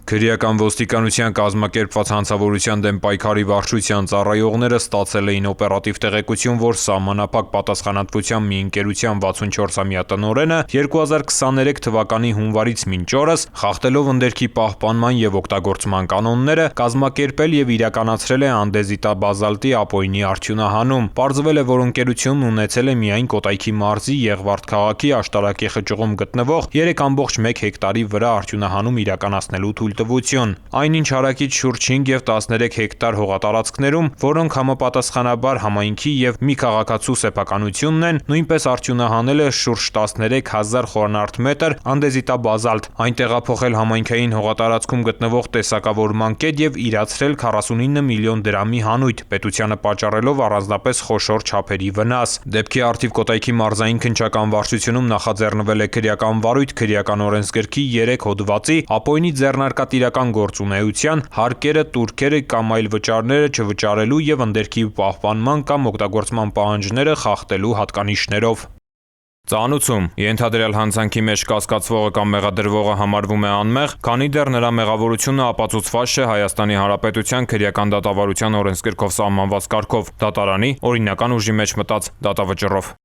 Քրեական ոստիկանության կազմակերպված հանցավորության դեմ պայքարի վարչության ծառայողները ստացել էին օպերատիվ տեղեկություն, որ սահմանափակ պատասխանատվության մի ընկերության 64-ամյա տնօրենը 2023 թվականի հունվարից մինչ օրս, խախտելով ընդերքի պահպանման եւ օգտագործման կանոնները, կազմակերպել եւ իրականացրել է անդեզիտաբազալտի ապօրինի արդյունահանում։ Պարզվել է, որ ընկերությունն ունեցել է միայն Կոտայքի մարզի Եղվարդ քաղաքի Աշտարակի խճուղում գտնվող 3.1 հեկտարի վրա արդյունահանում իրականացնելու թույլտվություն։ Այնինչ հարակից շուրջ 5 եւ 13 հեկտար հողատարածքներում, որոնք համապատասխանաբար համայնքի եւ մի քաղաքացու սեփականությունն են, նույնպես արդյունահանել է շուրջ 13,000 խորանարդ մետր անդեզիտաբազալտ, այն տեղափոխել համայնքային հողատարածքում գտնվող տեսակավորման կետ եւ իրացրել 49 միլիոն դրամի հանույթ, պետությանը պատճառելով առանձնապես խոշոր չափերի վնաս։ Դեպքի առթիվ Կոտայքի մարզային քննչական վարչությունում նախաձեռնվել է քրեական վարույթ քրեական օրենսգրքի 3 հոդվածի ապօրինի ձեռնարկատիրական գործունեության, հարկերը, տուրքերը կամ այլ վճարները չվճարելու եւ ընդերքի պահպանման կամ օգտագործման պահանջները խախտելու հատկանիշներով։ Ծանուցում ենթադրյալ հանցանքի մեջ կասկածվողը կամ մեղադրվողը համարվում է անմեղ, քանի դեռ նրա մեղավորությունը ապացուցված չէ Հայաստանի Հանրապետության քրեական դատավարության օրենսգրքով սահմանված կարգով, դատարանի օրինական ուժի մեջ մտած դատավճռով։